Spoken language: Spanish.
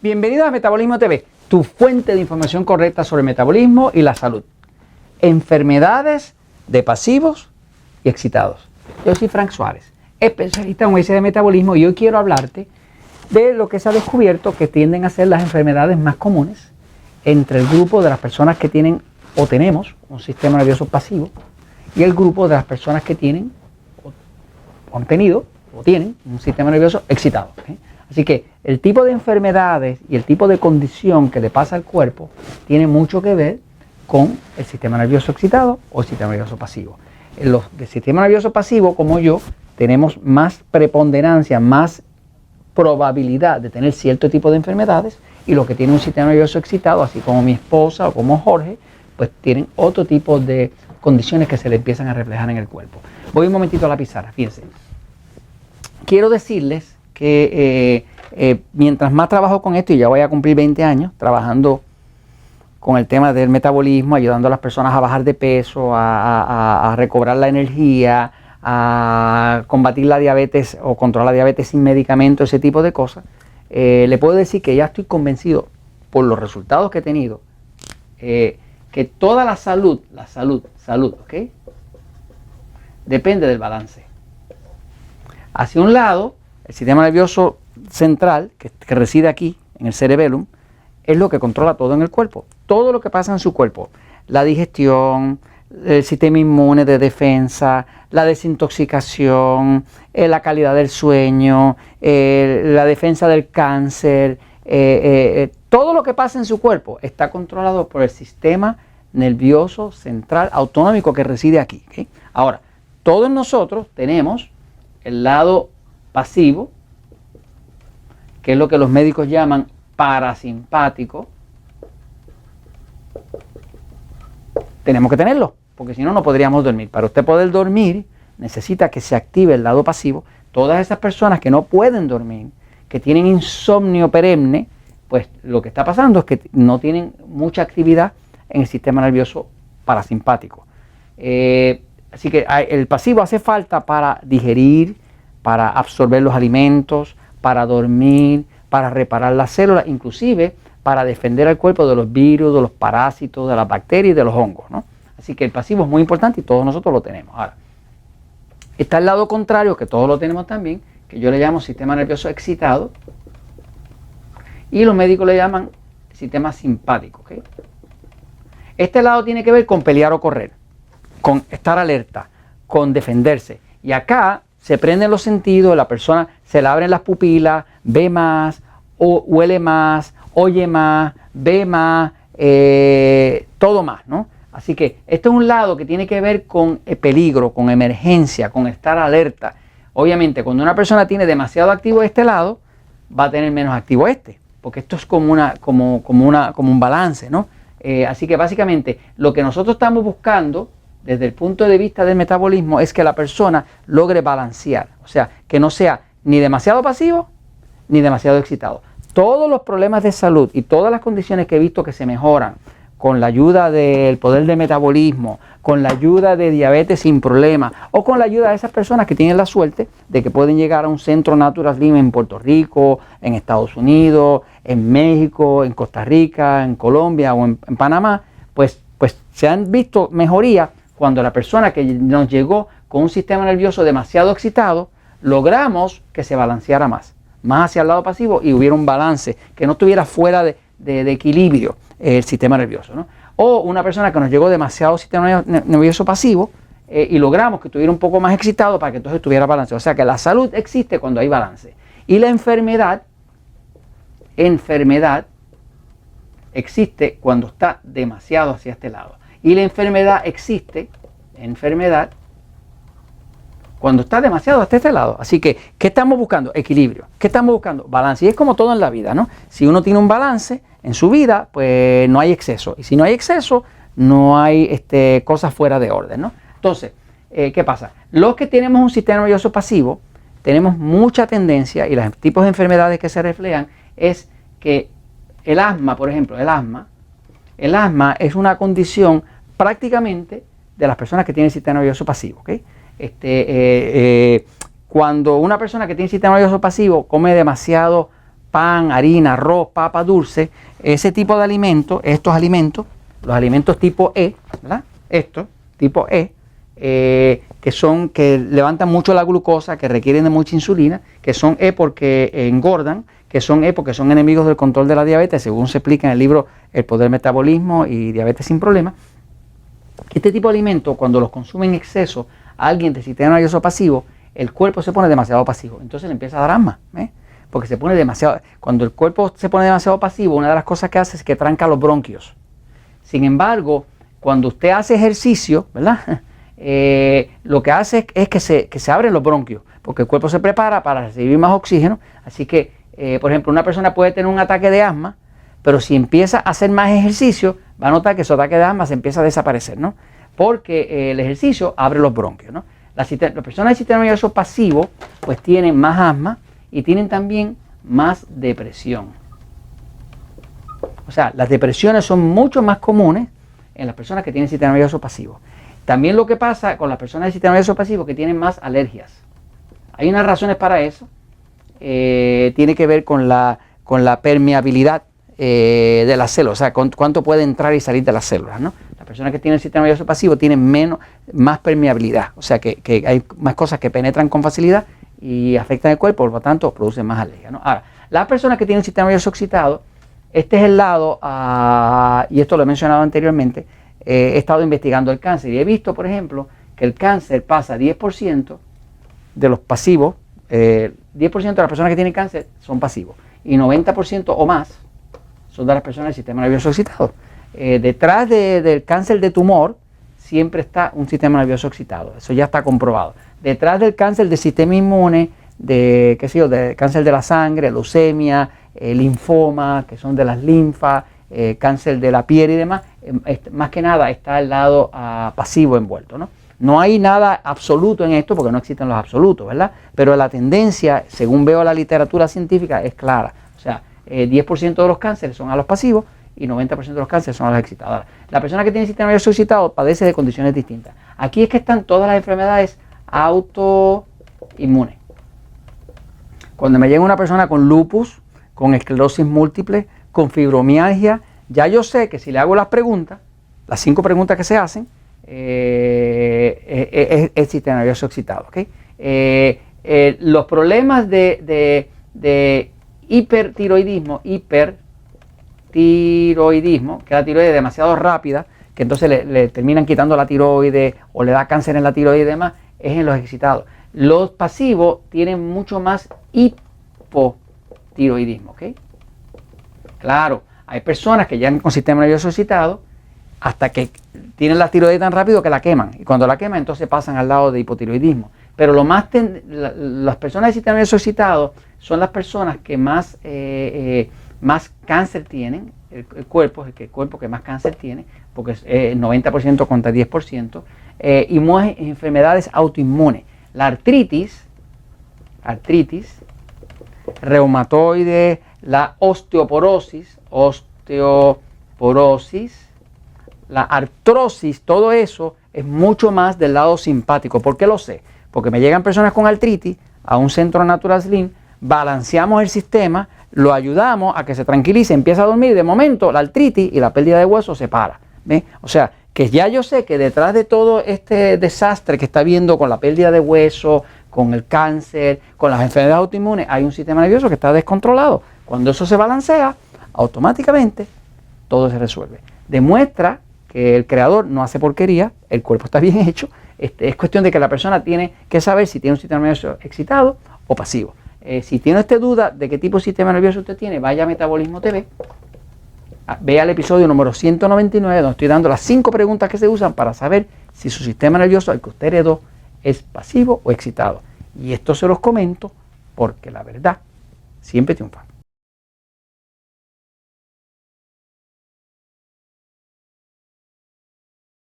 Bienvenidos a Metabolismo TV, tu fuente de información correcta sobre el metabolismo y la salud. Enfermedades de pasivos y excitados. Yo soy Frank Suárez, especialista en USD de metabolismo, y hoy quiero hablarte de lo que se ha descubierto que tienden a ser las enfermedades más comunes entre el grupo de las personas que tienen o tenemos un sistema nervioso pasivo y el grupo de las personas que tienen o han tenido o tienen un sistema nervioso excitado. Así que el tipo de enfermedades y el tipo de condición que le pasa al cuerpo tiene mucho que ver con el sistema nervioso excitado o el sistema nervioso pasivo. Los del sistema nervioso pasivo, como yo, tenemos más preponderancia, más probabilidad de tener cierto tipo de enfermedades, y los que tienen un sistema nervioso excitado, así como mi esposa o como Jorge, pues tienen otro tipo de condiciones que se le empiezan a reflejar en el cuerpo. Voy un momentito a la pizarra, fíjense. Quiero decirles que mientras más trabajo con esto, y ya voy a cumplir 20 años trabajando con el tema del metabolismo, ayudando a las personas a bajar de peso, a recobrar la energía, a combatir la diabetes o controlar la diabetes sin medicamento, ese tipo de cosas, le puedo decir que ya estoy convencido por los resultados que he tenido, que toda la salud, ¿ok? Depende del balance. Hacia un lado, el sistema nervioso central, que reside aquí, en el cerebellum, es lo que controla todo en el cuerpo. Todo lo que pasa en su cuerpo. La digestión, el sistema inmune de defensa, la desintoxicación, la calidad del sueño, la defensa del cáncer. Todo lo que pasa en su cuerpo está controlado por el sistema nervioso central autonómico que reside aquí. ¿Okay? Ahora, todos nosotros tenemos el lado pasivo, que es lo que los médicos llaman parasimpático. Tenemos que tenerlo, porque si no, no podríamos dormir. Para usted poder dormir, necesita que se active el lado pasivo. Todas esas personas que no pueden dormir, que tienen insomnio perenne, pues lo que está pasando es que no tienen mucha actividad en el sistema nervioso parasimpático. Así que el pasivo hace falta para digerir, para absorber los alimentos, para dormir, para reparar las células, inclusive para defender al cuerpo de los virus, de los parásitos, de las bacterias y de los hongos, ¿no? Así que el pasivo es muy importante y todos nosotros lo tenemos. Ahora, está el lado contrario, que todos lo tenemos también, que yo le llamo sistema nervioso excitado, y los médicos le llaman sistema simpático. ¿Okay? Este lado tiene que ver con pelear o correr, con estar alerta, con defenderse. Y acá se prenden los sentidos, la persona se le abren las pupilas, ve más, huele más, oye más, ve más, todo más, ¿no? Así que este es un lado que tiene que ver con peligro, con emergencia, con estar alerta. Obviamente, cuando una persona tiene demasiado activo este lado, va a tener menos activo este, porque esto es como un balance, ¿no? Así que básicamente lo que nosotros estamos buscando desde el punto de vista del metabolismo es que la persona logre balancear, o sea, que no sea ni demasiado pasivo ni demasiado excitado. Todos los problemas de salud y todas las condiciones que he visto que se mejoran con la ayuda del poder del metabolismo, con la ayuda de diabetes sin problema, o con la ayuda de esas personas que tienen la suerte de que pueden llegar a un centro Natural Slim en Puerto Rico, en Estados Unidos, en México, en Costa Rica, en Colombia o en Panamá, pues se han visto mejorías cuando la persona que nos llegó con un sistema nervioso demasiado excitado, logramos que se balanceara más hacia el lado pasivo y hubiera un balance, que no estuviera fuera de equilibrio el sistema nervioso, ¿no? O una persona que nos llegó demasiado sistema nervioso pasivo y logramos que estuviera un poco más excitado para que entonces tuviera balance. O sea que la salud existe cuando hay balance. Y la enfermedad existe cuando está demasiado hacia este lado. Y la enfermedad existe, cuando está demasiado hasta este lado. Así que, ¿qué estamos buscando? Equilibrio. ¿Qué estamos buscando? Balance. Y es como todo en la vida, ¿no? Si uno tiene un balance en su vida, pues no hay exceso. Y si no hay exceso, no hay cosas fuera de orden, ¿no? Entonces, ¿qué pasa? Los que tenemos un sistema nervioso pasivo, tenemos mucha tendencia, y los tipos de enfermedades que se reflejan, es que el asma, por ejemplo, el asma es una condición prácticamente de las personas que tienen sistema nervioso pasivo, ¿okay? Cuando una persona que tiene sistema nervioso pasivo come demasiado pan, harina, arroz, papa, dulce, ese tipo de alimentos, estos alimentos, los alimentos tipo E, ¿verdad? Estos, tipo E, que levantan mucho la glucosa, que requieren de mucha insulina, que son E porque engordan, que son E porque son enemigos del control de la diabetes, según se explica en el libro El poder del metabolismo y diabetes sin problemas. Este tipo de alimentos, cuando los consume en exceso a alguien de sistema nervioso pasivo, el cuerpo se pone demasiado pasivo, entonces le empieza a dar asma, porque se pone demasiado. Cuando el cuerpo se pone demasiado pasivo, una de las cosas que hace es que tranca los bronquios. Sin embargo, cuando usted hace ejercicio, ¿verdad? Lo que hace es que se abren los bronquios, porque el cuerpo se prepara para recibir más oxígeno. Así que, por ejemplo, una persona puede tener un ataque de asma, pero si empieza a hacer más ejercicio, va a notar que su ataque de asma se empieza a desaparecer, ¿no? Porque el ejercicio abre los bronquios, ¿no? Las personas del sistema nervioso pasivo pues tienen más asma y tienen también más depresión. O sea, las depresiones son mucho más comunes en las personas que tienen sistema nervioso pasivo. También lo que pasa con las personas del sistema nervioso pasivo que tienen más alergias. Hay unas razones para eso. Tiene que ver con la permeabilidad de las células, o sea, cuánto puede entrar y salir de las células, ¿no? Las personas que tienen el sistema nervioso pasivo tienen más permeabilidad, o sea, que hay más cosas que penetran con facilidad y afectan el cuerpo, por lo tanto, producen más alergia, ¿no? Ahora, las personas que tienen el sistema nervioso excitado, este es el lado, y esto lo he mencionado anteriormente, he estado investigando el cáncer y he visto, por ejemplo, que el cáncer pasa 10% de los pasivos, 10% de las personas que tienen cáncer son pasivos y 90% o más son de las personas del sistema nervioso excitado. Detrás del cáncer de tumor siempre está un sistema nervioso excitado, eso ya está comprobado. Detrás del cáncer del sistema inmune, del cáncer de la sangre, leucemia, linfoma, que son de las linfas, cáncer de la piel y demás, más que nada está el lado pasivo envuelto, ¿no? No hay nada absoluto en esto porque no existen los absolutos, ¿verdad? Pero la tendencia, según veo la literatura científica, es clara. O sea, 10% de los cánceres son a los pasivos y 90% de los cánceres son a los excitados. Ahora, la persona que tiene el sistema nervioso excitado padece de condiciones distintas. Aquí es que están todas las enfermedades autoinmunes. Cuando me llega una persona con lupus, con esclerosis múltiple, con fibromialgia, ya yo sé que si le hago las preguntas, las 5 preguntas que se hacen, es el sistema nervioso excitado, ¿okay? Los problemas de hipertiroidismo, que la tiroides es demasiado rápida, que entonces le terminan quitando la tiroides o le da cáncer en la tiroides y demás, es en los excitados. Los pasivos tienen mucho más hipotiroidismo, ¿ok? Claro, hay personas que llegan con sistema nervioso excitado hasta que tienen la tiroides tan rápido que la queman. Y cuando la queman, entonces pasan al lado de hipotiroidismo. Pero las personas de sistema nervioso excitado son las personas que más cáncer tienen. El cuerpo es el cuerpo que más cáncer tiene, porque es 90% contra 10%. Y más enfermedades autoinmunes. La artritis, reumatoide, la osteoporosis, la artrosis, todo eso es mucho más del lado simpático. ¿Por qué lo sé? Porque me llegan personas con artritis a un centro Natural Slim, balanceamos el sistema, lo ayudamos a que se tranquilice, empieza a dormir y de momento la artritis y la pérdida de hueso se para. ¿Ve? O sea, que ya yo sé que detrás de todo este desastre que está viendo con la pérdida de hueso, con el cáncer, con las enfermedades autoinmunes, hay un sistema nervioso que está descontrolado. Cuando eso se balancea, automáticamente todo se resuelve. Demuestra que el creador no hace porquería, el cuerpo está bien hecho. Es cuestión de que la persona tiene que saber si tiene un sistema nervioso excitado o pasivo. Si tiene usted duda de qué tipo de sistema nervioso usted tiene, vaya a Metabolismo TV, vea el episodio número 199, donde estoy dando las 5 preguntas que se usan para saber si su sistema nervioso, el que usted heredó, es pasivo o excitado. Y esto se los comento porque la verdad siempre triunfa.